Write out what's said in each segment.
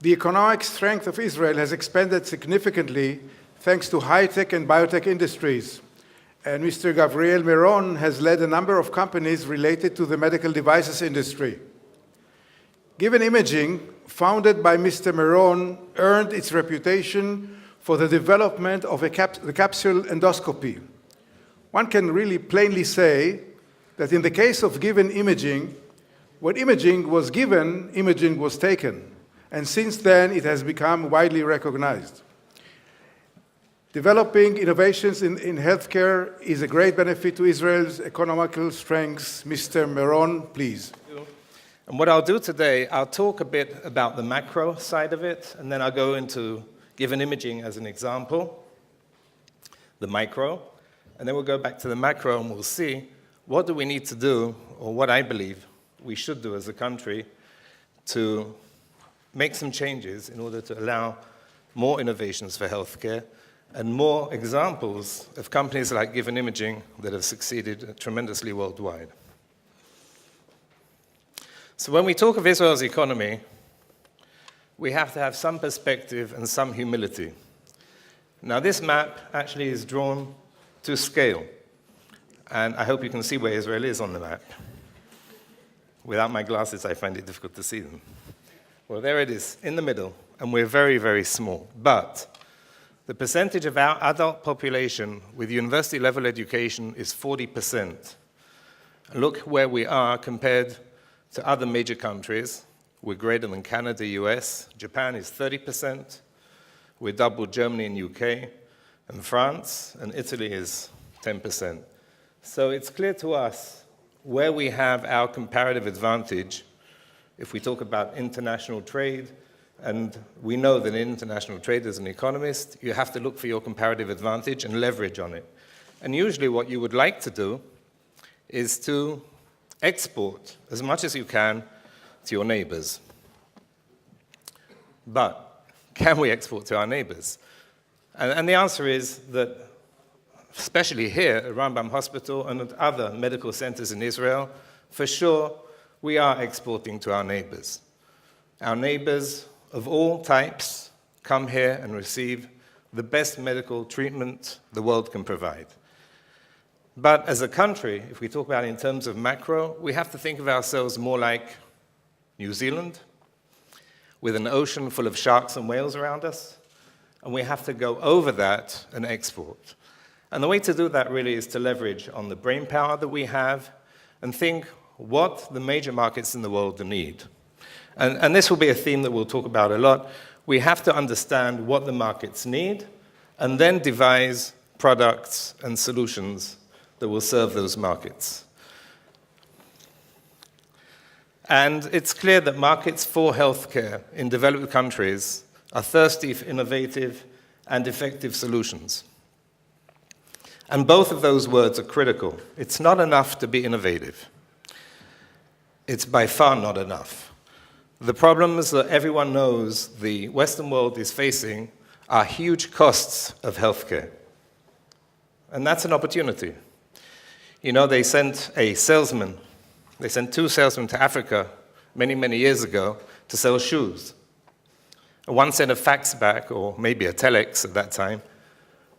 The economic strength of Israel has expanded significantly thanks to high-tech and biotech industries. And Mr. Gvriel Mron has led a number of companies related to the medical devices industry. Given Imaging, founded by Mr. Mron, earned its reputation for the development of the capsule endoscopy. One can really plainly say that in the case of Given Imaging, when imaging was given, imaging was taken. And since then, it has become widely recognized. Developing innovations in healthcare is a great benefit to Israel's economical strengths. Mr. Mron, please. And what I'll do today, I'll talk a bit about the macro side of it, and then I'll go into Given Imaging as an example, the micro, and then we'll go back to the macro and we'll see what do we need to do, or what I believe we should do as a country to make some changes in order to allow more innovations for healthcare and more examples of companies like Given Imaging that have succeeded tremendously worldwide. So when we talk of Israel's economy, we have to have some perspective and some humility. Now, this map actually is drawn to scale, and I hope you can see where Israel is on the map. Without my glasses, I find it difficult to see them. Well, there it is, in the middle, and we're very, very small. But the percentage of our adult population with university-level education is 40%. Look where we are compared to other major countries. We're greater than Canada, US. Japan is 30%. We're double Germany and UK. And France and Italy is 10%. So it's clear to us where we have our comparative advantage if we talk about international trade. And we know that in international trade, as an economist, you have to look for your comparative advantage and leverage on it. And usually what you would like to do is to export as much as you can to your neighbors. But can we export to our neighbors? And the answer is that, especially here at Rambam Hospital and at other medical centers in Israel, for sure, we are exporting to our neighbors. Our neighbors of all types come here and receive the best medical treatment the world can provide. But as a country, if we talk about it in terms of macro, we have to think of ourselves more like New Zealand, with an ocean full of sharks and whales around us, and we have to go over that and export. And the way to do that really is to leverage on the brain power that we have and think what the major markets in the world need. And this will be a theme that we'll talk about a lot. We have to understand what the markets need and then devise products and solutions that will serve those markets. And it's clear that markets for healthcare in developed countries are thirsty for innovative and effective solutions. And both of those words are critical. It's not enough to be innovative. It's by far not enough. The problems that everyone knows the Western world is facing are huge costs of healthcare. And that's an opportunity. You know, they sent two salesmen to Africa many, many years ago to sell shoes. One sent a fax back, or maybe a telex at that time,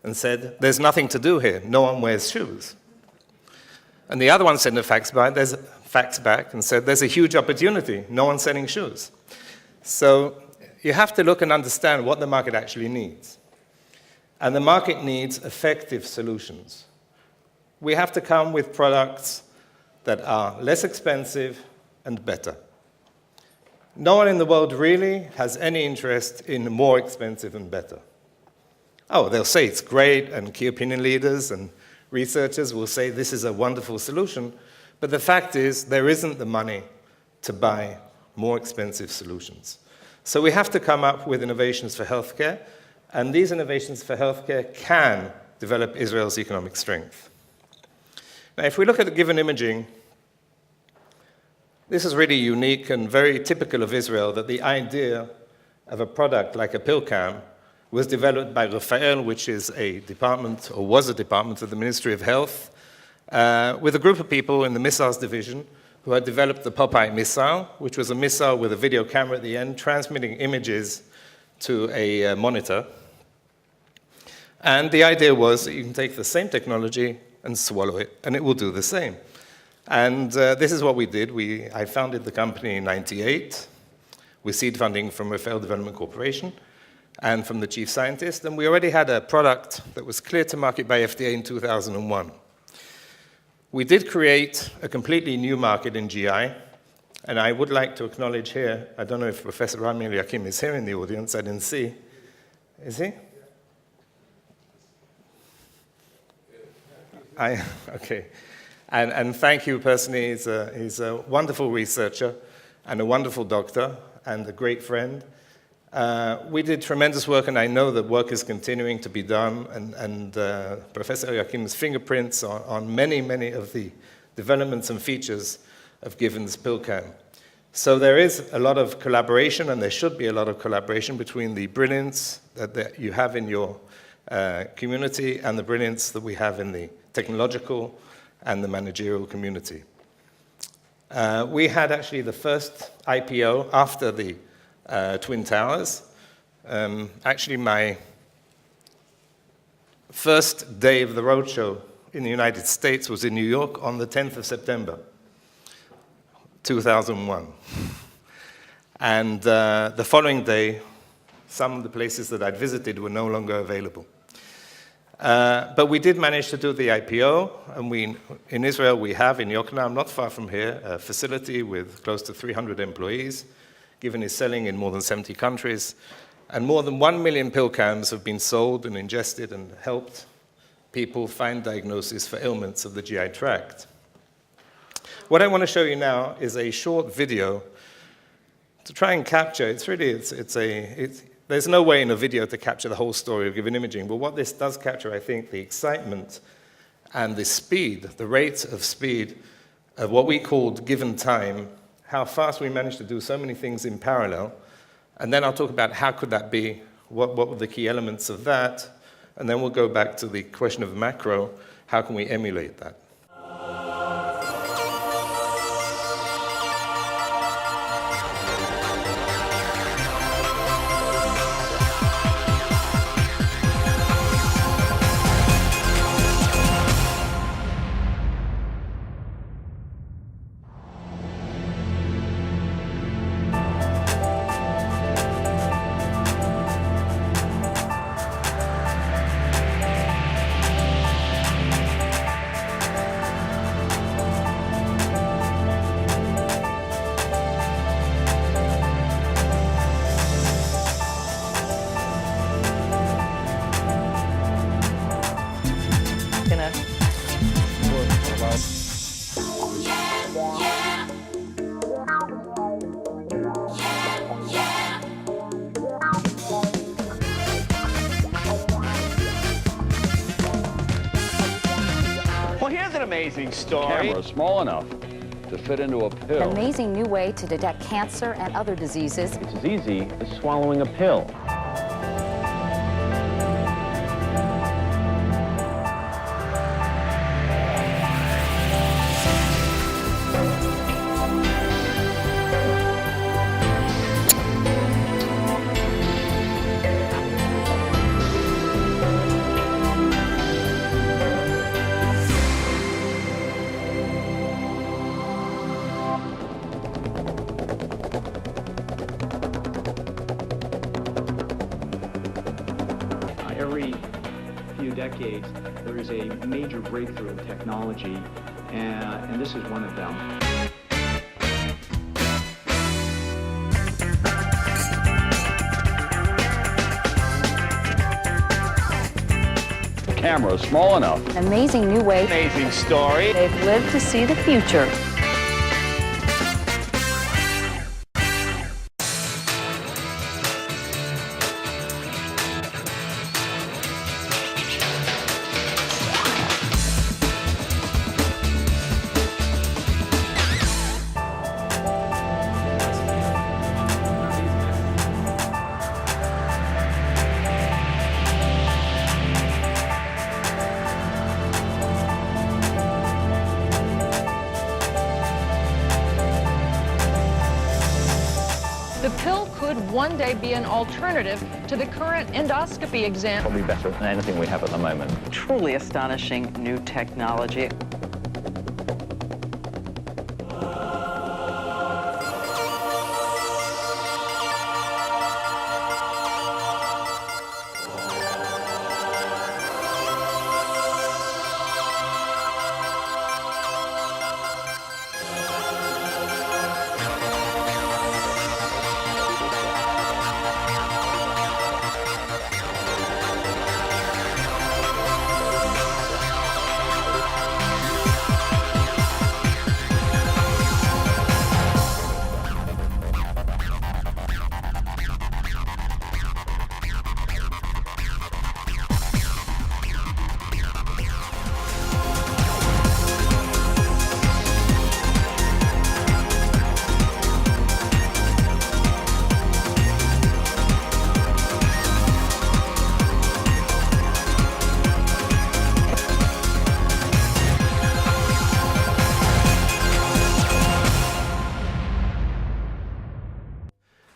and said, there's nothing to do here. No one wears shoes. And the other one sent a fax back and said, there's a huge opportunity. No one's selling shoes. So you have to look and understand what the market actually needs. And the market needs effective solutions. We have to come with products that are less expensive and better. No one in the world really has any interest in more expensive and better. Oh, they'll say it's great, and key opinion leaders and researchers will say this is a wonderful solution, but the fact is there isn't the money to buy more expensive solutions. So we have to come up with innovations for healthcare, and these innovations for healthcare can develop Israel's economic strength. Now, if we look at Given Imaging, this is really unique and very typical of Israel, that the idea of a product like a pill cam was developed by Rafael, which is a department, or was a department of the Ministry of Health, with a group of people in the missiles division who had developed the Popeye missile, which was a missile with a video camera at the end, transmitting images to a monitor. And the idea was that you can take the same technology and swallow it, and it will do the same. And this is what we did. I founded the company in '98 with seed funding from Rafael Development Corporation and from the chief scientist, and we already had a product that was cleared to market by FDA in 2001. We did create a completely new market in GI, and I would like to acknowledge here, I don't know if Professor Rami Eliakim is here in the audience, I didn't see. Is he? Okay. And thank you personally, he's a wonderful researcher and a wonderful doctor and a great friend. We did tremendous work, and I know that work is continuing to be done, and Professor Eliakim's fingerprints on many, many of the developments and features of Given's pill can. So there is a lot of collaboration, and there should be a lot of collaboration between the brilliance that you have in your community and the brilliance that we have in the technological and the managerial community. We had actually the first IPO after the Twin Towers. Actually, my first day of the roadshow in the United States was in New York on the 10th of September, 2001. And the following day, some of the places that I'd visited were no longer available. But we did manage to do the IPO, and in Israel we have, in Yokneam, not far from here, a facility with close to 300 employees. Given is selling in more than 70 countries, and more than 1 million pill cans have been sold and ingested and helped people find diagnosis for ailments of the GI tract. What I want to show you now is a short video to try and capture, there's no way in a video to capture the whole story of Given imaging, but what this does capture, I think, the excitement and the speed, the rate of speed of what we called Given time, how fast we managed to do so many things in parallel, and then I'll talk about how could that be, what were the key elements of that, and then we'll go back to the question of macro, how can we emulate that? Amazing story. Camera small enough to fit into a pill. An amazing new way to detect cancer and other diseases. It's as easy as swallowing a pill. Every few decades, there is a major breakthrough in technology, and this is one of them. Camera small enough. Amazing new way. Amazing story. They've lived to see the future. one day be an alternative to the current endoscopy exam. Probably better than anything we have at the moment. Truly astonishing new technology.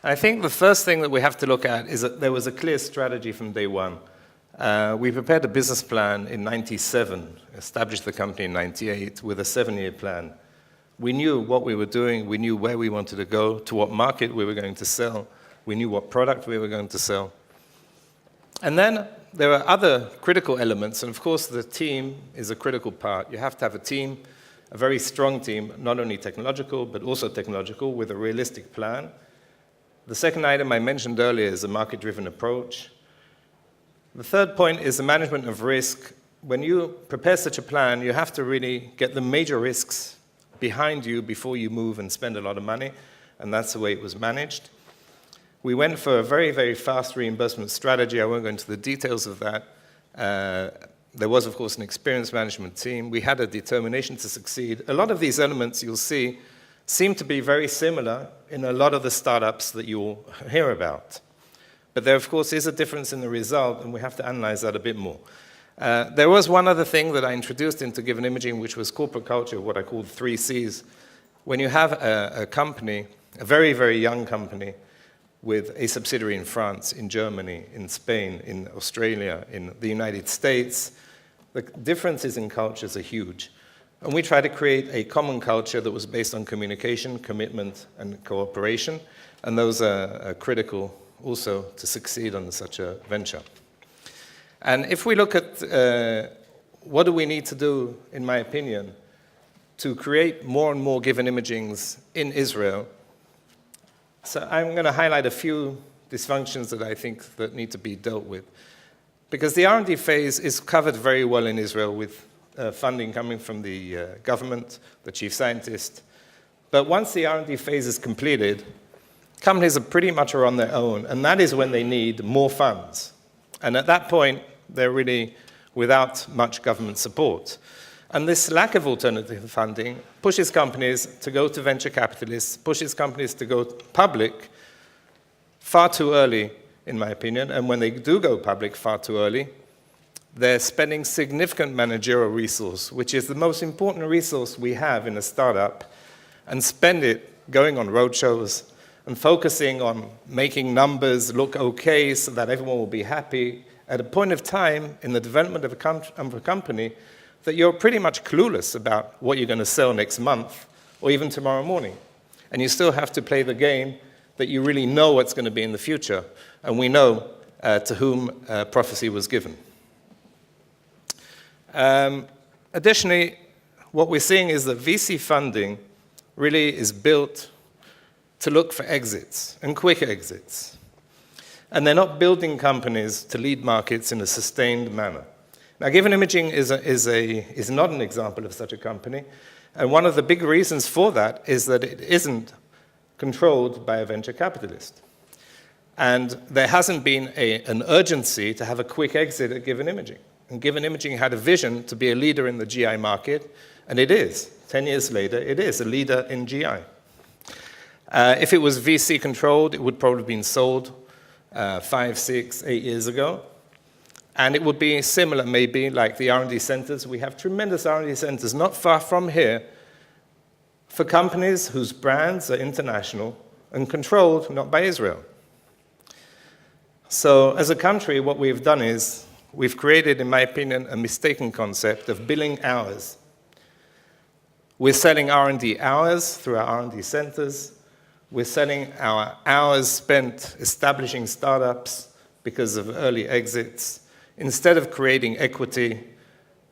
I think the first thing that we have to look at is that there was a clear strategy from day one. We prepared a business plan in 97, established the company in 98 with a 7-year plan. We knew what we were doing, we knew where we wanted to go, to what market we were going to sell, we knew what product we were going to sell. And then there are other critical elements, and of course the team is a critical part. You have to have a team, a very strong team, not only technological, but also technological, with a realistic plan. The second item I mentioned earlier is a market-driven approach. The third point is the management of risk. When you prepare such a plan, you have to really get the major risks behind you before you move and spend a lot of money, and that's the way it was managed. We went for a very, very fast reimbursement strategy. I won't go into the details of that. There was, of course, an experienced management team. We had a determination to succeed. A lot of these elements you'll see seem to be very similar in a lot of the startups that you'll hear about. But there, of course, is a difference in the result, and we have to analyze that a bit more. There was one other thing that I introduced into Given Imaging, which was corporate culture, what I call 3 Cs. When you have a company, a very, very young company, with a subsidiary in France, in Germany, in Spain, in Australia, in the United States, the differences in cultures are huge. And we tried to create a common culture that was based on communication, commitment, and cooperation. And those are critical also to succeed on such a venture. And if we look at what do we need to do, in my opinion, to create more and more Given Imagings in Israel, so I'm going to highlight a few dysfunctions that I think that need to be dealt with. Because the R&D phase is covered very well in Israel with funding coming from the government, the chief scientist. But once the R&D phase is completed, companies are pretty much on their own, and that is when they need more funds. And at that point, they're really without much government support. And this lack of alternative funding pushes companies to go to venture capitalists, pushes companies to go public far too early, in my opinion. And when they do go public far too early, they're spending significant managerial resource, which is the most important resource we have in a startup, and spend it going on roadshows and focusing on making numbers look okay so that everyone will be happy at a point of time in the development of a company that you're pretty much clueless about what you're going to sell next month or even tomorrow morning. And you still have to play the game that you really know what's going to be in the future. And we know to whom prophecy was given. Additionally, what we're seeing is that VC funding really is built to look for exits and quick exits. And they're not building companies to lead markets in a sustained manner. Now, Given Imaging is not an example of such a company. And one of the big reasons for that is that it isn't controlled by a venture capitalist. And there hasn't been an urgency to have a quick exit at Given Imaging. And Given Imaging had a vision to be a leader in the GI market, and it is. 10 years later, it is a leader in GI. If it was VC controlled, it would probably have been sold 5, 6, 8 years ago. And it would be similar, maybe, like the R&D centers. We have tremendous R&D centers not far from here for companies whose brands are international and controlled not by Israel. So as a country, what we've done is we've created, in my opinion, a mistaken concept of billing hours. We're selling R&D hours through our R&D centers. We're selling our hours spent establishing startups because of early exits, instead of creating equity,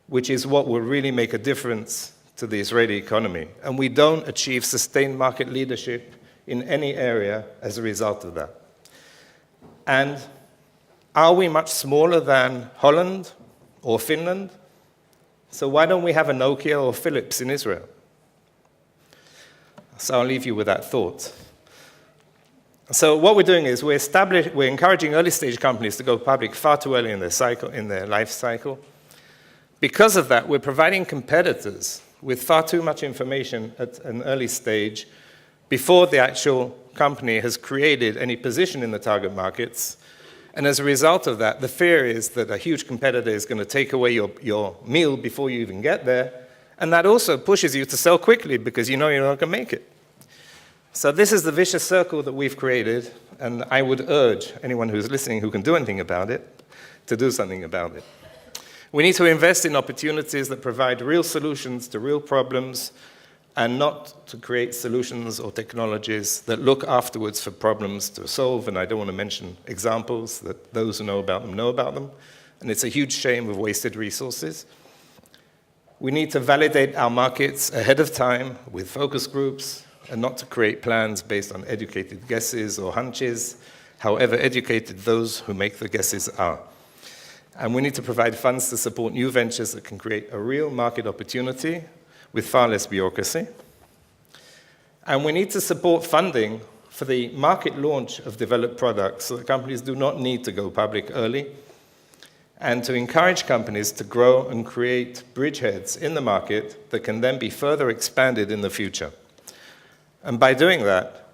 which is what will really make a difference to the Israeli economy. And we don't achieve sustained market leadership in any area as a result of that. And are we much smaller than Holland or Finland? So why don't we have a Nokia or Philips in Israel? So I'll leave you with that thought. So what we're doing is we're encouraging early-stage companies to go public far too early in their life cycle. Because of that, we're providing competitors with far too much information at an early stage before the actual company has created any position in the target markets. And as a result of that, the fear is that a huge competitor is going to take away your meal before you even get there. And that also pushes you to sell quickly because you know you're not going to make it. So this is the vicious circle that we've created, and I would urge anyone who's listening who can do anything about it to do something about it. We need to invest in opportunities that provide real solutions to real problems and not to create solutions or technologies that look afterwards for problems to solve, and I don't want to mention examples that those who know about them, and it's a huge shame of wasted resources. We need to validate our markets ahead of time with focus groups, and not to create plans based on educated guesses or hunches, however educated those who make the guesses are. And we need to provide funds to support new ventures that can create a real market opportunity with far less bureaucracy. And we need to support funding for the market launch of developed products so that companies do not need to go public early, and to encourage companies to grow and create bridgeheads in the market that can then be further expanded in the future. And by doing that,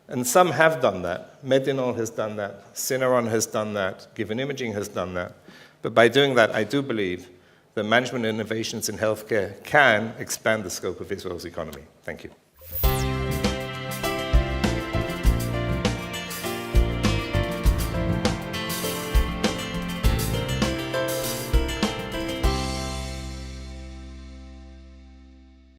and some have done that, Medinol has done that, Syneron has done that, Iimaging has done that, but by doing that, I do believe that management innovations in healthcare can expand the scope of Israel's economy. Thank you.